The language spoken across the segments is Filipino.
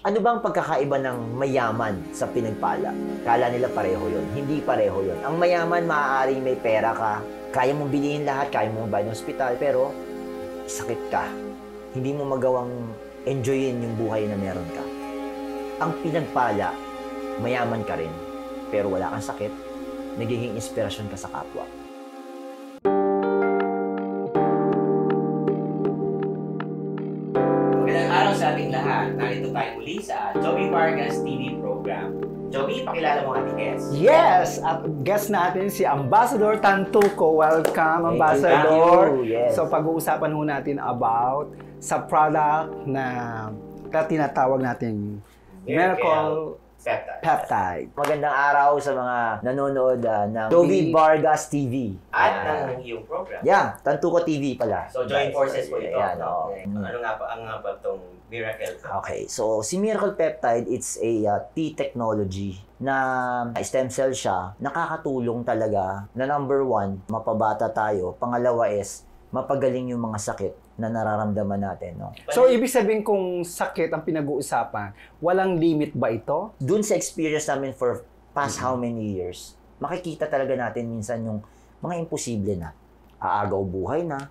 Ano bang pagkakaiba ng mayaman sa pinagpala? Kala nila pareho yon. Hindi pareho yon. Ang mayaman, maaaring may pera ka, kaya mong bilihin lahat, kaya mong bayad ng ospital, pero sakit ka. Hindi mo magawang enjoyin yung buhay na meron ka. Ang pinagpala, mayaman ka rin, pero wala kang sakit, nagiging inspirasyon ka sa kapwa. Magandang araw sa ating lahat. Narito tayo muli sa Joey Vargas TV program. Joey, pakilala mo ating guest. Yes! At guest natin si Ambassador Tantuco. Welcome, Ambassador. Yes. So, pag-uusapan ho natin about sa product na tinatawag nating Miracle Peptide. Magandang araw sa mga nanonood ng Joey Vargas TV. At ng iyong program. Yeah, Tantuco TV pala. So, joint forces po ito. Yan, oo. Ano nga ba itong Miracle? Okay, so si Miracle Peptide, it's a T technology na stem cell siya. Nakakatulong talaga na number one, mapabata tayo. Pangalawa is, mapagaling yung mga sakit na nararamdaman natin. No? So, ibig sabihin kung sakit ang pinag-uusapan, walang limit ba ito? Dun sa experience namin for past how many years, makikita talaga natin minsan yung mga imposible na. Aagaw buhay na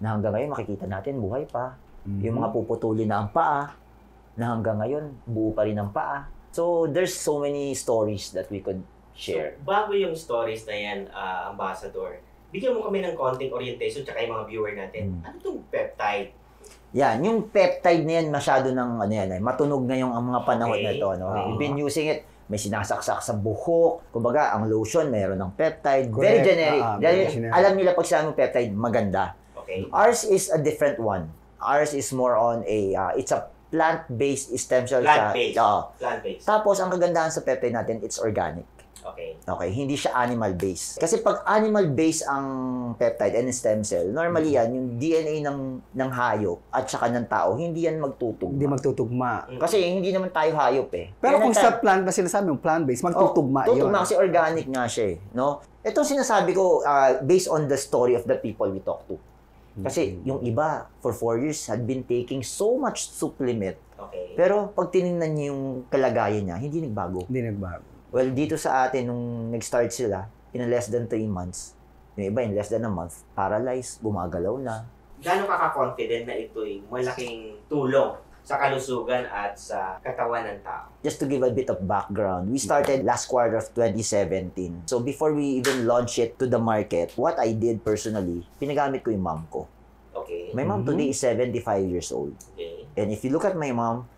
hanggang ngayon makikita natin buhay pa. Yung mga puputulin na ang paa, na hanggang ngayon buo pa rin ang paa. So, there's so many stories that we could share. So, bago yung stories na yan, Ambassador, bigyan mo kami ng konting orientation tsaka yung mga viewer natin. Ano itong peptide? Yan, yung peptide na yan, masyado ng matunog ngayong ang mga panahon na ito. No? We've been using it. May sinasaksak sa buhok. Kumbaga, ang lotion, mayroon ng peptide. Very generic. Alam nila pag sinabi peptide, maganda. Okay. Ours is a different one. Ours is more on it's a plant-based stem cell. Plant-based. Plant-based. Tapos, ang kagandahan sa peptide natin, it's organic. Okay. Okay, hindi siya animal-based. Kasi pag animal-based ang peptide and stem cell, normally yan, yung DNA ng hayop at saka ng tao, hindi yan magtutugma. Hindi magtutugma. Kasi hindi naman tayo hayop eh. Pero kung sa plant na sinasabi, yung plant-based, magtutugma yun. Tutugma kasi organic nga siya eh. No? Itong sinasabi ko, based on the story of the people we talk to. Kasi yung iba, for 4 years, had been taking so much supplement. Okay. Pero pag tinignan niyo yung kalagayan niya, hindi nagbago. Hindi nagbago. Well, dito sa atin, nung nag-start sila, in less than 3 months, yung iba in less than a month, paralyzed, gumagalaw na. Gano'n ka-confident na ito'y malaking tulong sa kalusugan at sa katawan ng tao? Just to give a bit of background, we started last quarter of 2017. So before we even launch it to the market, what I did personally, pinagamit ko yung mom ko. Okay. My mom today is 75 years old. Okay. And if you look at my mom,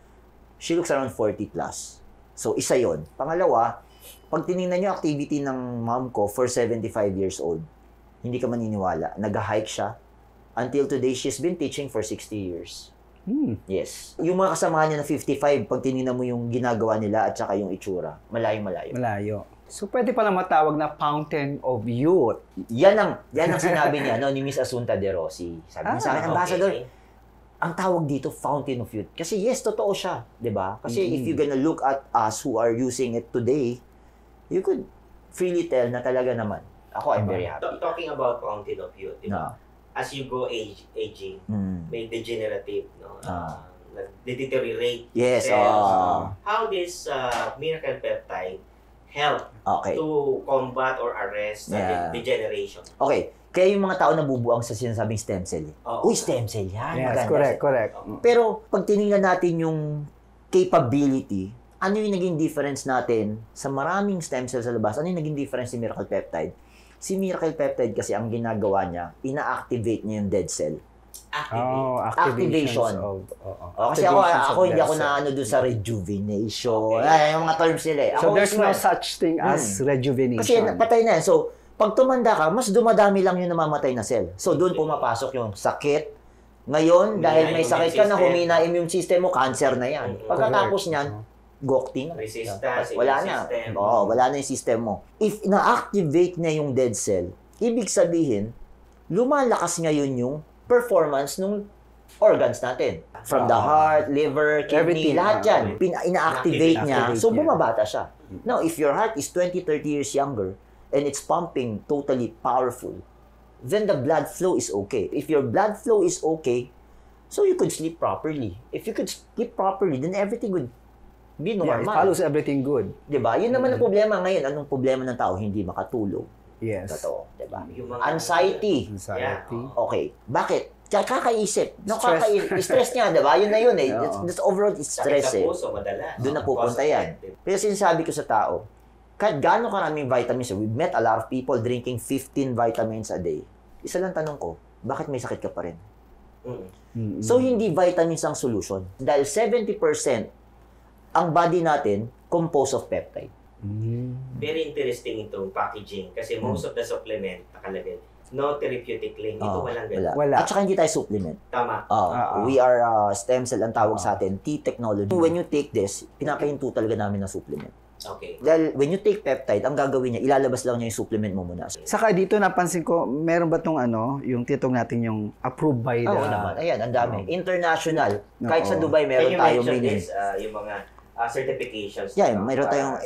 she looks around 40 plus. So isa yon. Pangalawa, pag tinignan nyo activity ng mom ko for 75 years old, hindi ka maniniwala. Nag-hike siya. Until today, she's been teaching for 60 years. Yes. Yung mga kasamahan niya na 55, pag tinignan mo yung ginagawa nila at saka yung itsura, malayo-malayo. Malayo. So, pwede pala matawag na Fountain of Youth. Yan ang sinabi niya, ni Miss Asunta De Rossi. Sabi niya sa akin, Ambassador, ang tawag dito, Fountain of Youth. Kasi yes, totoo siya. Diba? Kasi if you're gonna look at us who are using it today, you could freely tell na talaga naman. Ako, I'm very happy. Talking about Fountain of Youth, diba? No. As you go aging, may degenerative, no? Deteriorate Yes. cells. How this Miracle Peptide help to combat or arrest degeneration? Okay. Kaya yung mga tao nabubuang sa sinasabing stem cell. Uy, stem cell yan. Yes, maganda. correct. Pero pag tinignan natin yung capability, ano yung naging difference natin sa maraming stem cells sa labas? Ano yung naging difference ni Miracle Peptide? Si Miracle Peptide kasi ang ginagawa niya, ina-activate niya yung dead cell. Activation. Kasi ako hindi ako na doon sa rejuvenation. Ay, yung mga terms nila eh. So there's no such thing as rejuvenation. Kasi patay na yan. So, pag tumanda ka, mas dumadami lang yung namamatay na cell. So, doon pumapasok yung sakit. Ngayon, dahil may sakit ka na, humina immune system mo, cancer na yan. Pagkatapos niyan, gokti na. Resistance, wala na. Wala na yung system mo. If na-activate na yung dead cell, ibig sabihin, lumalakas ngayon yung performance ng organs natin. From the heart, liver, kidney, lahat yan. Ina-activate niya. So, bumabata siya. Now, if your heart is 20, 30 years younger, and it's pumping totally powerful, then the blood flow is okay. If your blood flow is okay, so you could sleep properly. If you could sleep properly, then everything would Be normal. Yeah, it follows everything good. Diba? Yun naman ang problema ngayon. Anong problema ng tao? Hindi makatulog. Yes. Totoo. Diba? Yung mga Anxiety. Anxiety. Okay. Bakit? Kakaisip. No, Stress. stress niya, diba? Yun na yun eh. Oo. That's overall stress sakit eh. sa puso, madalas. Doon na pupunta yan. Pero sinasabi ko sa tao, kahit gaano karaming vitamins, we've met a lot of people drinking 15 vitamins a day. Isa lang tanong ko, bakit may sakit ka pa rin? So, hindi vitamins ang solution. Dahil 70% ang body natin composed of peptide. Very interesting itong packaging kasi most of the supplement nakalagay no therapeutic link. Ito walang ganun. Wala. At saka hindi tayo supplement. Tama. We are stem cell ang tawag sa atin, T-technology. When you take this, pinapahinto talaga namin ng supplement. Okay. Dahil when you take peptide, ang gagawin niya, ilalabas lang niya yung supplement mo muna. Saka dito napansin ko, meron ba tong yung titong natin yung approved by the... Oo naman. Ayan, ang dami. International. Kahit sa Dubai, meron tayong meaning. Yung mga certifications. Yeah, meron tayong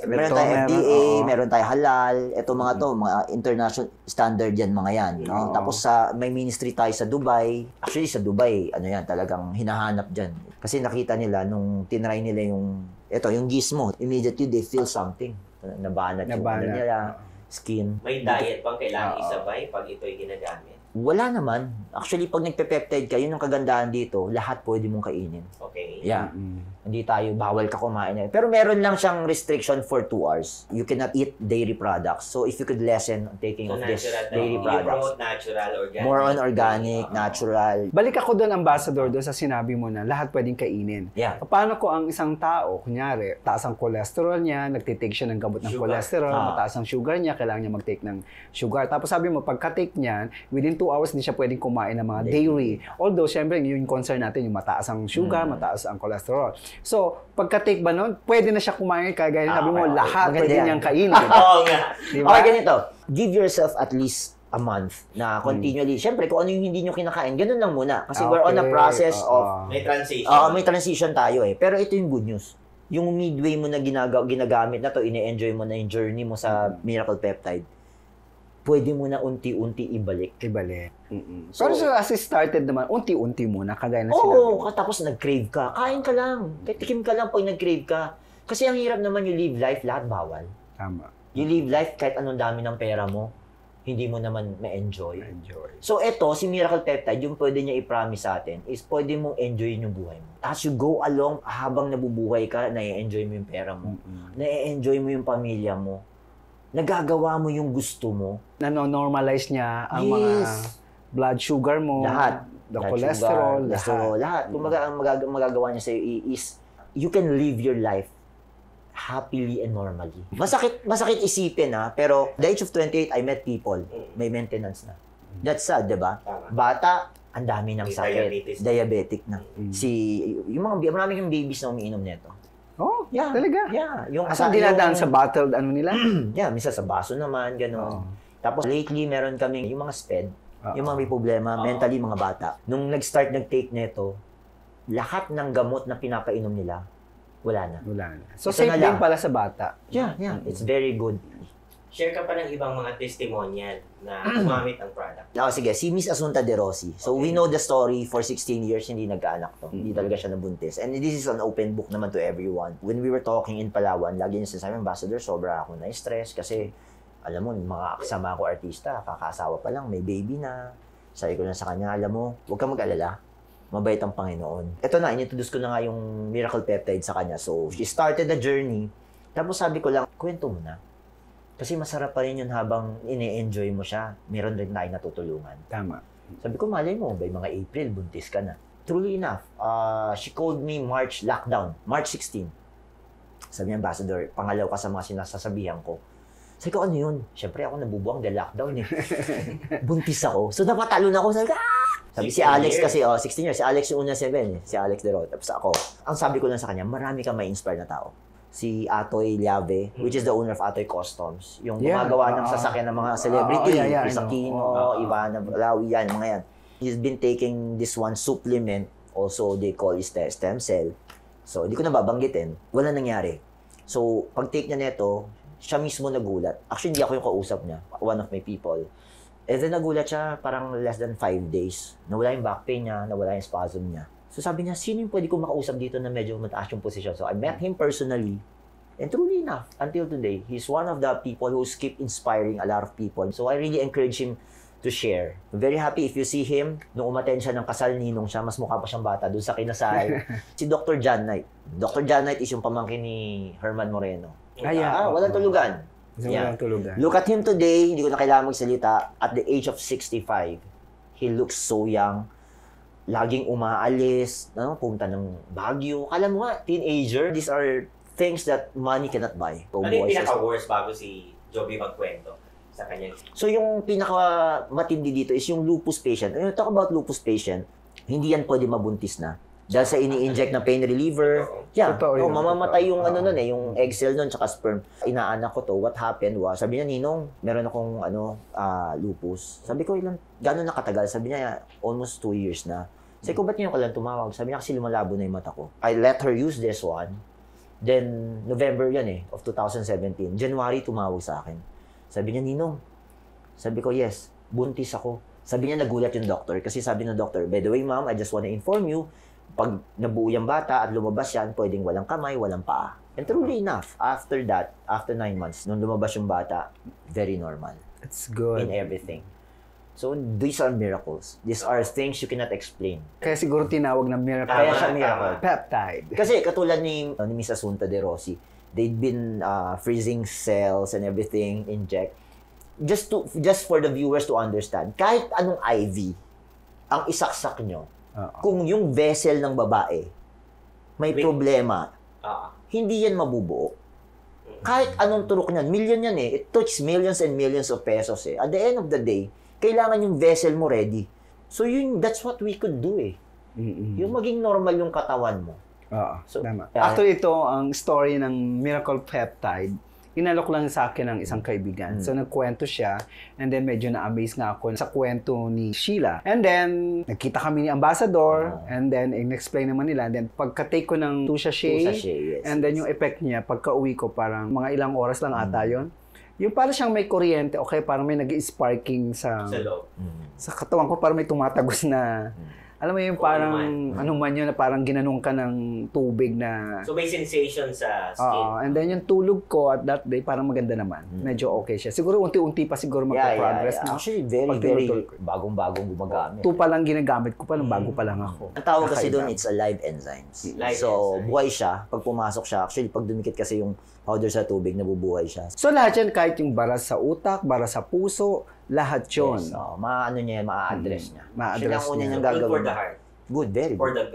FDA, meron tayong halal. Ito mga to, mga international standard yan, mga yan. No? Tapos may ministry tayo sa Dubai. Actually, sa Dubai, ano yan, talagang hinahanap dyan. Kasi nakita nila, nung tinry nila yung gizmo, immediately they feel something. Nabanat yung ano nila, skin. May diet bang kailangan isabay pag ito'y ginagamit? Wala naman. Actually, pag nagpe-peptide ka, yun ang kagandahan dito, lahat pwede mong kainin. Okay. Yeah. Hindi tayo, bawal ka kumain. Pero meron lang siyang restriction for 2 hours. You cannot eat dairy products. So, if you could lessen taking of this dairy products. Natural, organic. More on organic, natural. Balik ako doon, Ambassador, doon sa sinabi mo na lahat pwedeng kainin. Yeah. Paano ko ang isang tao, kunyari, taas ang cholesterol niya, nagtitake siya ng gamot ng cholesterol, mataas ang sugar niya, kailangan niya mag-take ng sugar. Tapos sabi mo, pagka-take niyan, within 2 hours, hindi siya pwedeng kumain ng mga dairy. Although, syempre, yung concern natin, yung mataas ang sugar, mataas ang cholesterol. So, pagka-take ba nun, pwede na siya kumain, kaya sabi mo, lahat pwede niyang kainin. Oo nga. Diba? Okay, ganito. Give yourself at least a month na continually. Syempre, kung ano yung hindi nyo kinakain, ganun lang muna. Kasi we're on a process of... May transition. May transition tayo eh. Pero ito yung good news. Yung midway mo na ginagamit na to, ine-enjoy mo na yung journey mo sa Miracle Peptide, pwede mo na unti-unti ibalik. So, pero so, as it started naman, unti-unti muna, kagaya na sila. Tapos nag-crave ka. Kain ka lang. Tikim ka lang pag nag-crave ka. Kasi ang hirap naman you live life, lahat bawal. Tama. You live life kahit anong dami ng pera mo, hindi mo naman ma-enjoy. So ito, si Miracle Peptide, yung pwede niya i-promise sa atin is pwede mong enjoyin yung buhay mo. As you go along, habang nabubuhay ka, na-enjoy mo yung pera mo. Na-enjoy mo yung pamilya mo. Nagagawa mo yung gusto mo. Nano-normalize niya ang mga blood sugar mo, lahat. The cholesterol, lahat. Kung ang magagawa niya sa'yo is, you can live your life happily and normally. Masakit isipin pero the age of 28, I met people, may maintenance na. That's sad, diba? Bata, ang dami ng sakit. Diabetic na. Yung mga, maraming babies na umiinom nito. Oh, yeah, talaga? Yeah. Asan dinadaan sa bottled nila? Yeah, minsan sa baso naman, gano'n. Tapos lately, meron kaming yung mga SPED, yung mga may problema, mentally mga bata. Nung nag-start nag-take nito, lahat ng gamot na pinapainom nila, wala na. So, safe din pala sa bata. Yeah. It's very good. Share ka pa ng ibang mga testimonial na gumamit ang product. Sige, si Miss Asunta De Rossi. So, we know the story. For 16 years, hindi nagkaanak to. Hindi talaga siya nabuntis. And this is an open book naman to everyone. When we were talking in Palawan, lagi niya sinasabi, Ambassador, sobra ako na-stress kasi, alam mo, mga kasama ko artista, kakasawa pa lang, may baby na. Sabi ko lang sa kanya, alam mo, huwag kang mag-alala. Mabait ang Panginoon. Ito na, inintroduce ko na nga yung Miracle Peptide sa kanya. So, she started the journey. Tapos sabi ko lang, kwento mo na. Kasi masarap pa rin yun habang ine-enjoy mo siya. Meron rin tayo natutulungan. Tama. Sabi ko, malay mo, by mga April, buntis ka na. Truly enough, she called me March 16. Sabi niya, Ambassador, pangalaw ka sa mga sinasasabihan ko. Sabi ko, ano yun? Siyempre ako nabubuang dahil lockdown eh. Buntis ako. So napatalon ako. Sabi ko, Sabi si Alex kasi, 16 years. Si Alex yung una 7 eh. Si Alex De Rota. Tapos ako, ang sabi ko lang sa kanya, marami kang ma-inspire na tao. Si Atoy Llave, which is the owner of Atoy Customs. Yung gumagawa ng sasakyan ng mga celebrity. Isa Aquino, Ivana Balawi, yan, mga yan. He's been taking this one supplement, also they call it stem cell. So, hindi ko na babanggitin. Wala nangyari. So, pag-take niya neto, siya mismo nagulat. Actually, hindi ako yung kausap niya. One of my people. And then nagulat siya parang less than 5 days. Nawala yung back pain niya, nawala yung spasm niya. So sabi niya, sino yung pwede ko makausap dito na medyo mataas yung posisyon? So I met him personally. And truly enough, until today, he's one of the people who's keep inspiring a lot of people. So I really encourage him to share. I'm very happy if you see him, nung umattend siya ng kasal ninong siya, mas mukha pa siyang bata doon sa kinasal. Si Dr. John Knight. Dr. John Knight is yung pamangkin ni Herman Moreno. Walang tulugan. Walang tulugan. Look at him today, hindi ko na kailangan magsalita. At the age of 65, he looks so young. Laging umaalis, pumunta ng Baguio. Alam mo nga, teenager, these are things that money cannot buy. Ano yung pinaka-worst bago si Joby magkwento? So yung pinaka matindi dito is yung lupus patient. When you talk about lupus patient, hindi yan pwede mabuntis na. Dahil sa ini-inject na pain reliever, mamamatay yung yung egg cell nun tsaka sperm. Inaanak ko to, what happened was, sabi niya, Ninong, meron akong lupus. Sabi ko, gano'n nakatagal? Sabi niya, almost 2 years na. Sabi ko, ba't niyo ka lang tumawag? Sabi niya, kasi lumalabo na yung mata ko. I let her use this one. Then, November yan of 2017. January, tumawag sa akin. Sabi niya, Ninong. Sabi ko, yes, buntis ako. Sabi niya, nagulat yung doctor. Kasi sabi ng doctor, by the way, ma'am, I just want to inform you, pag nabuo yung bata at lumabas yan, pwedeng walang kamay, walang paa. And truly enough, after that, after 9 months, nung lumabas yung bata, very normal. That's good. In everything. So, these are miracles. These are things you cannot explain. Kaya siguro tinawag na miracle. Kaya siya miracle. Peptide. Kasi katulad ni Miss Asunta De Rossi, they've been freezing cells and everything, inject. Just for the viewers to understand, kahit anong IV, ang isaksak nyo, kung yung vessel ng babae may problema, hindi yan mabubuo. Kahit anong turok niyan, million yan It takes millions and millions of pesos At the end of the day, kailangan yung vessel mo ready. So that's what we could do Yung maging normal yung katawan mo. So, tama. Actually, ito ang story ng Miracle Peptide. Inalok lang sa akin ng isang kaibigan. So, nagkwento siya. And then, medyo na-amaze nga ako sa kwento ni Sheila. And then, nagkita kami ni Ambassador. And then, in-explain naman nila. And then, pagka-take ko ng Tusha Shea. Yes, and then, yung effect niya, pagka-uwi ko, parang mga ilang oras lang ata yun. Yung parang siyang may kuryente, parang may nag-sparking sa katawan ko, parang may tumatagos na alam mo yung parang, ano man yun, na parang ginanong ka ng tubig na... So, may sensation sa skin. And then yung tulog ko at that day, parang maganda naman. Medyo okay siya. Siguro unti-unti pa siguro magpa-progress. Actually, very bagong-bagong gumagamit. 2 pa lang ginagamit ko pa nung bago pa lang ako. Ang tawag kasi doon, it's a live enzymes. So, buhay siya. Pag pumasok siya, actually, pag dumikit kasi yung powder sa tubig, nabubuhay siya. So, lahat yan, kahit yung baras sa utak, baras sa puso, lahat yun. Yes, ma-address niya. Ma-address niya. Good for the heart. Good, very good. For the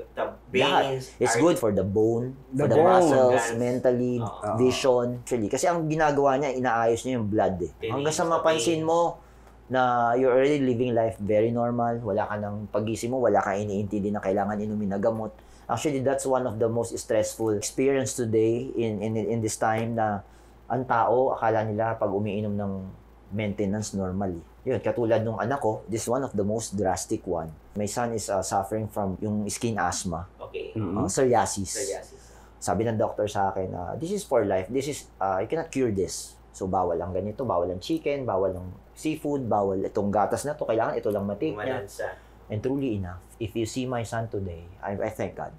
veins. It's good for the bone, for the muscles, mentally, vision. Actually, kasi ang ginagawa niya, inaayos niya yung blood Hanggang sa mapansin mo na you're already living life very normal, wala ka ng pagising mo, wala kang iniintindi na kailangan inumin na gamot. Actually, that's one of the most stressful experience today in this time na ang tao, akala nila pag umiinom ng maintenance normally. Yun, katulad nung anak ko, this is one of the most drastic one. My son is suffering from yung skin asthma. Okay. Psoriasis. Sabi ng doctor sa akin, this is for life. This is, you cannot cure this. So, bawal ang ganito, bawal ang chicken, bawal ang seafood, bawal itong gatas na to, kailangan ito lang matake niya. And truly enough, if you see my son today, I thank God.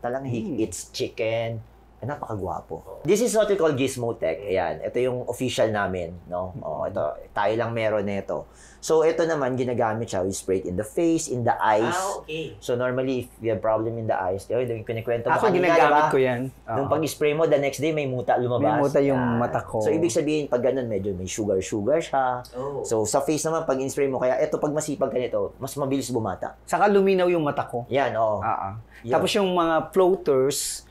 Talagang he eats chicken, napakagwapo. This is what we call Gizmo Tech. Ayan, ito yung official namin, no? Ito, tayo lang meron nito. So, ito naman, ginagamit siya. We spray it in the face, in the eyes. Okay. So, normally, if you have problem in the eyes, yung kinikwento mo kanina, ginagamit ko yan. Nung pag-spray mo, the next day, may muta lumabas. May muta yung mata ko. So, ibig sabihin, pag ganun, medyo may sugar siya. So, sa face naman, pag in-spray mo, kaya ito, pag masipag ganito, mas mabilis bumata. Saka luminaw yung mata ko. Yan, Tapos yung mga floaters,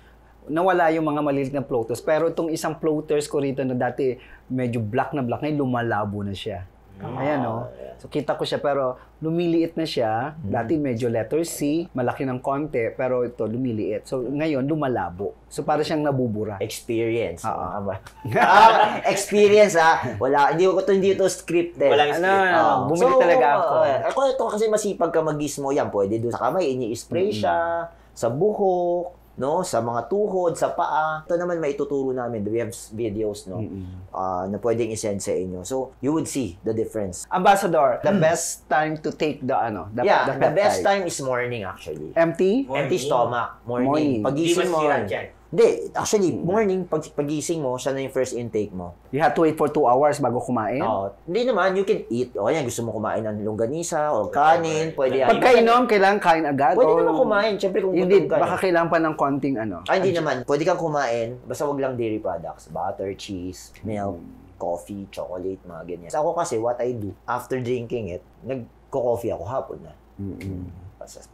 nawala yung mga maliliit na floaters. Pero itong isang floaters ko rito na dati medyo black na black, ngayon lumalabo na siya. Ayan, So, kita ko siya, pero lumiliit na siya. Dati medyo letter C, malaki ng konti, pero ito lumiliit. So, ngayon, lumalabo. So, para siyang nabubura. Experience. Experience, Wala, hindi ito scripted. Walang script. Bumili talaga ako. Ito kasi masipag ka mag-gizmo, yan, pwede doon sa kamay, ini-spray siya, sa buhok, no? Sa mga tuhod, sa paa. Ito naman may ituturo namin. We have videos, no? Na pwedeng isend sa inyo. So, you would see the difference. Ambassador, the best time to take the the best time is morning actually. Empty? Empty stomach. Morning. Pagising mo. Hindi, actually, morning, pagising mo, siya na yung first intake mo. You have to wait for 2 hours bago kumain? Hindi naman, you can eat. Yan, gusto mo kumain ng longganisa o kanin, pwede yan. Pagkainom, kailangan kain agad? Pwede naman kumain, syempre kung hindi, gutom ka. Baka kailangan pa ng konting hindi naman, pwede kang kumain, basta wag lang dairy products, butter, cheese, milk, coffee, chocolate, mga ganyan. Ako kasi, what I do, after drinking it, nagko-coffee ako hapon na.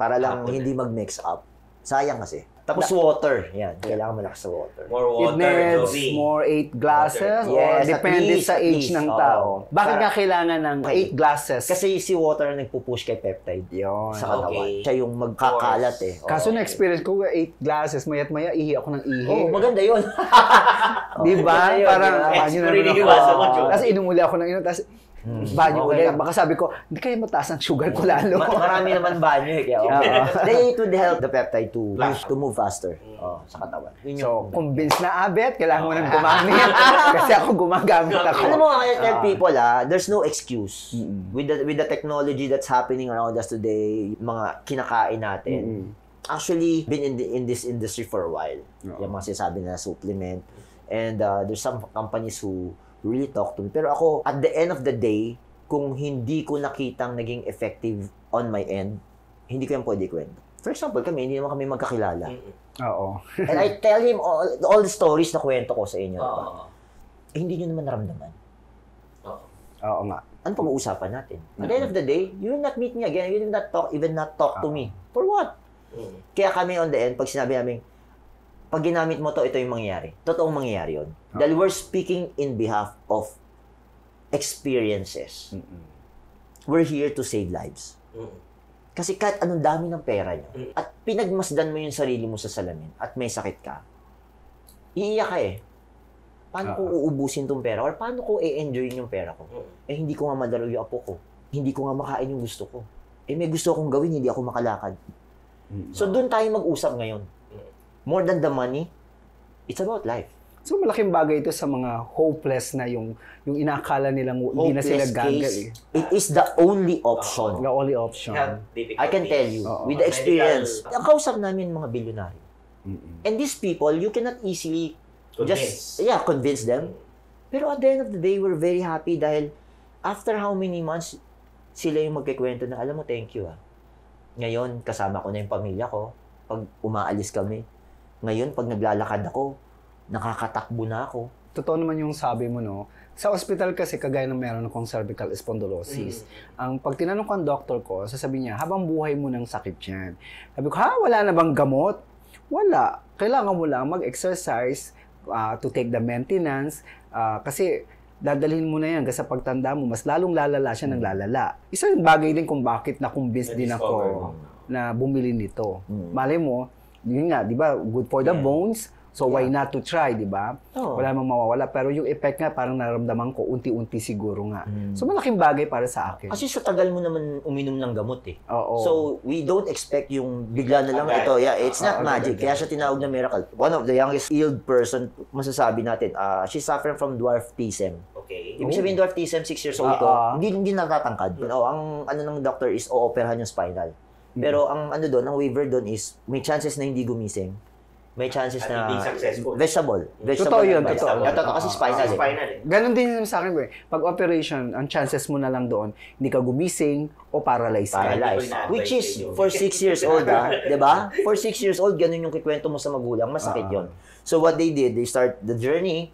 Para lang hindi mag-mix up. Sayang kasi. Tapos water. Yan. Kailangan malakas sa water. More water. It needs more 8 glasses? Yes, depende sa age ng tao. Bakit ka kailangan ng 8 glasses? Kasi si water ang nagpupush kay peptide. Yun. Sa katawan. Siya yung magkakalat eh. Kaso na-experience ko, 8 glasses, maya't maya, ihi ako ng ihi. Maganda yun. Diba? Parang, Tapos inumuli ako ng tapos banyo ulit. Baka sabi ko, hindi kaya mataas ang sugar ko lalo. Marami naman banyo eh. It would help the peptide to move faster sa katawan. So, convinced na Abet, kailangan mo nang gumamit. Kasi ako gumagamit ako. Alam mo, I tell people, there's no excuse. With the technology that's happening around us today, mga kinakain natin. Actually, been in this industry for a while. Yung mga sinasabi na supplement. And there's some companies who really talk to me. Pero ako, at the end of the day, kung hindi ko nakitang naging effective on my end, hindi ko yan pwede kwento. For example, hindi naman kami magkakilala. Oo. And I tell him all the stories na kwento ko sa inyo. Hindi nyo naman naramdaman. Oo nga. Ano pag-uusapan natin? At the end of the day, you will not meet me again. You will not talk to me. For what? Kaya kami on the end, pag sinabi namin, pag ginamit mo ito yung mangyayari. Totoong mangyayari yun. Dahil we're speaking in behalf of experiences. We're here to save lives. Kasi kahit anong dami ng pera nyo, at pinagmasdan mo yung sarili mo sa salamin, at may sakit ka, iiyak ka eh. Paano ko uubusin tong pera? Or paano ko i-enjoyin yung pera ko? Hindi ko nga madalo yung apo ko. Hindi ko nga makain yung gusto ko. May gusto akong gawin, hindi ako makalakad. So doon tayo mag-usap ngayon. More than the money, it's about life. So malaking bagay ito sa mga hopeless na yung inakala nilang hindi na sila gagal. It is the only option. The only option. I can tell you, with the experience. Ang kausap namin mga bilyonaryo. And these people, you cannot easily convince them. Pero at the end of the day, we're very happy dahil after how many months, sila yung magkikwento na, alam mo, thank you Ngayon, kasama ko na yung pamilya ko. Pag umaalis kami. Ngayon, pag naglalakad ako, nakakatakbo na ako. Totoo naman yung sabi mo, no? Sa ospital kasi, kagaya ng meron akong cervical spondylosis. Ang pag tinanong ko ang doktor ko, sasabihin niya, habang buhay mo ng sakit yan. Sabi ko, wala na bang gamot? Wala. Kailangan mo lang mag-exercise to take the maintenance. Kasi, dadalhin mo na yan kasi sa pagtanda mo, mas lalong lalala siya ng lalala. Isang bagay din kung bakit na-convince din ako na bumili nito. Malay mo, yun nga, di ba, good for the bones, so why not to try, di ba? Wala namang mawawala, pero yung effect nga, parang naramdaman ko, unti-unti siguro nga. So malaking bagay para sa akin. Kasi sa tagal mo naman uminom ng gamot eh. So we don't expect yung bigla na lang ito. It's not magic. Kaya siya tinawag na miracle. One of the youngest healed person, masasabi natin, she's suffering from dwarfism. Okay. Ibig sabihin dwarfism, 6 years old ko, hindi natatangkad. Ang ng doctor is o-operahan yung spinal. Pero ang ang waiver doon is may chances na hindi gumising. May chances na hindi successful. Vegetable. Totoo yun, totoo. Kasi spinal eh. Ganon din sa akin, pag operation, ang chances mo na lang doon, hindi ka gumising o paralyzed ka. Which is, for 6 years old, diba? For 6 years old, ganun yung kikwento mo sa magulang, masakit yun. So what they did, they start the journey,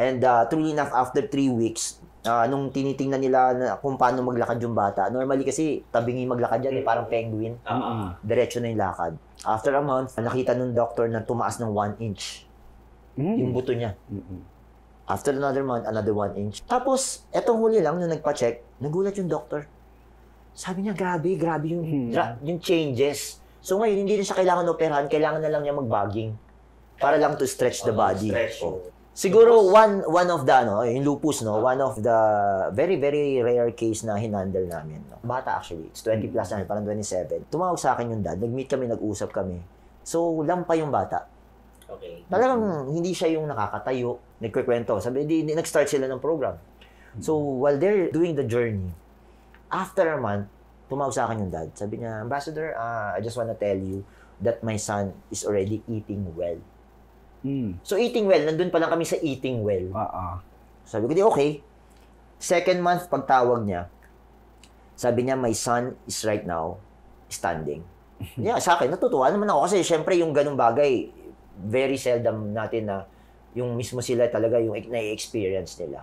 and truly enough, after 3 weeks, nung tinitingnan nila na kung paano maglakad yung bata, normally kasi tabingi maglakad yan, parang penguin. Diretso na yung lakad. After a month, nakita nung doctor na tumaas ng 1 inch yung buto niya. After another month, another 1 inch. Tapos, etong huli lang, nung nagpa-check, nagulat yung doctor. Sabi niya, grabe yung changes. So ngayon, hindi na siya kailangan operahan, kailangan na lang niya mag-bagging para lang to stretch the body. Siguro one of the yung lupus, one of the very very rare case na hinandle namin. Bata actually, it's 20 plus na, parang 27. Tumawag sa akin yung dad, nag-meet kami, nag-usap kami. So, lampa yung bata. Okay. Talagang hindi siya yung nakakatayo, nagkikwento. Sabi, nag-start sila ng program. So, while they're doing the journey, after a month, tumawag sa akin yung dad. Sabi niya, Ambassador, I just wanna tell you that my son is already eating well. So, eating well, nandun pa lang kami sa eating well. Sabi ko, di okay. Second month, pagtawag niya, sabi niya, my son is right now standing. Yeah, sa akin, natutuwa naman ako kasi syempre yung ganung bagay, very seldom natin na yung mismo sila talaga yung na-experience nila.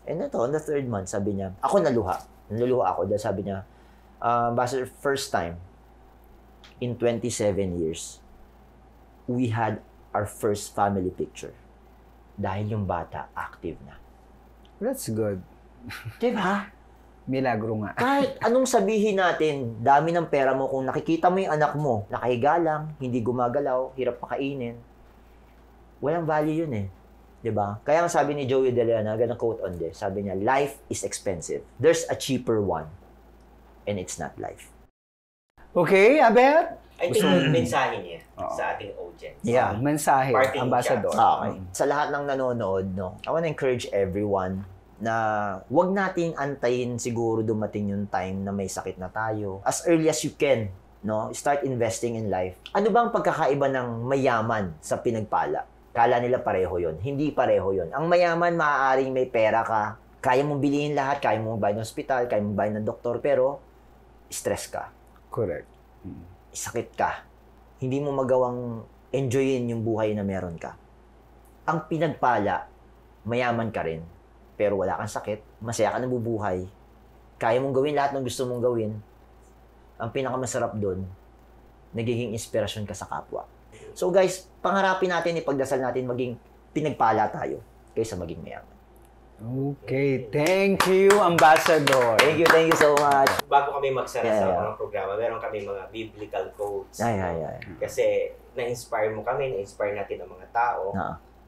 And ito, on the third month, sabi niya, ako naluha. Naluluha ako dahil sabi niya, Ambassador, first time in 27 years, we had our first family picture. Dahil yung bata, active na. That's good. Diba? Milagro nga. Kahit anong sabihin natin, dami ng pera mo, kung nakikita mo yung anak mo, nakahiga lang, hindi gumagalaw, hirap pakainin, walang value yun eh. Diba? Kaya ang sabi ni Joey De Leon, ganda quote on this, sabi niya, life is expensive. There's a cheaper one, and it's not life. Okay, Abet? I think yung mensahe niya sa ating audience. Yeah. Mensahe, Parting Ambassador. Okay. Sa lahat ng nanonood, no, I want to encourage everyone na wag nating antayin siguro dumating yung time na may sakit na tayo. As early as you can, no, start investing in life. Ano bang pagkakaiba ng mayaman sa pinagpala? Kala nila pareho yon. Hindi pareho yon. Ang mayaman, maaaring may pera ka, kaya mong bilihin lahat, kaya mong bayad ng ospital, kaya mong bayad ng doktor, pero stress ka. Correct. Sakit ka. Hindi mo magawang enjoyin yung buhay na meron ka. Ang pinagpala, mayaman ka rin, pero wala kang sakit, masaya ka nabubuhay, kaya mong gawin lahat ng gusto mong gawin. Ang pinakamasarap doon, nagiging inspirasyon ka sa kapwa. So guys, pangarapin natin, ipagdasal natin maging pinagpala tayo kaysa maging mayaman. Okay, thank you, Ambassador. Thank you so much. Bago kami magsara sa mga programa, meron kami mga biblical quotes. Kasi na-inspire mo kami, na-inspire natin ang mga tao.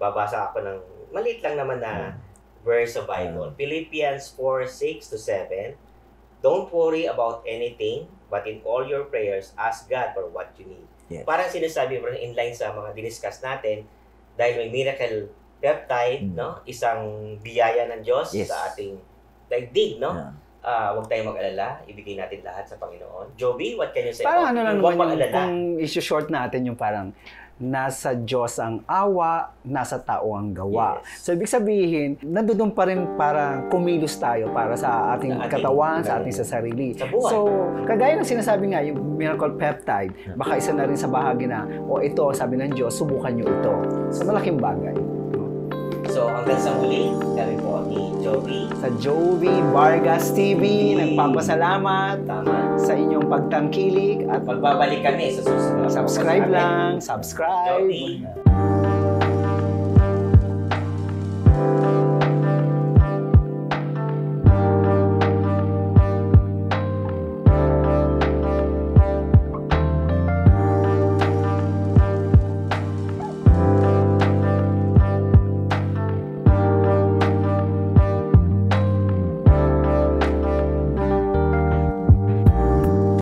Babasa ako ng maliit lang naman na verse of Bible. Philippians 4:6-7. Don't worry about anything, but in all your prayers, ask God for what you need. Yes. Parang sinasabi mo in line sa mga diniscuss natin, dahil may miracle peptide, no? Isang biyaya ng Diyos sa ating daigdig, no? Huwag tayong mag-alala, ibigay natin lahat sa Panginoon. Joby, what can you say? Parang ano lang naman yung, kung issue-short natin yung parang nasa Diyos ang awa, nasa tao ang gawa. Yes. So, ibig sabihin, nandoon pa rin para kumilos tayo para sa ating katawan, sa ating sa sarili. Sa buhay. So, kagaya ng sinasabi nga, yung miracle peptide, baka isa na rin sa bahagi na, ito, sabi ng Diyos, subukan nyo ito. Sa malaking bagay. So, hanggang sa muli, kami po ni Joey. Sa Joey Vargas TV, nagpapasalamat sa inyong pagtangkilik at magbabalik kami sa susunod. Subscribe lang, subscribe. Joey.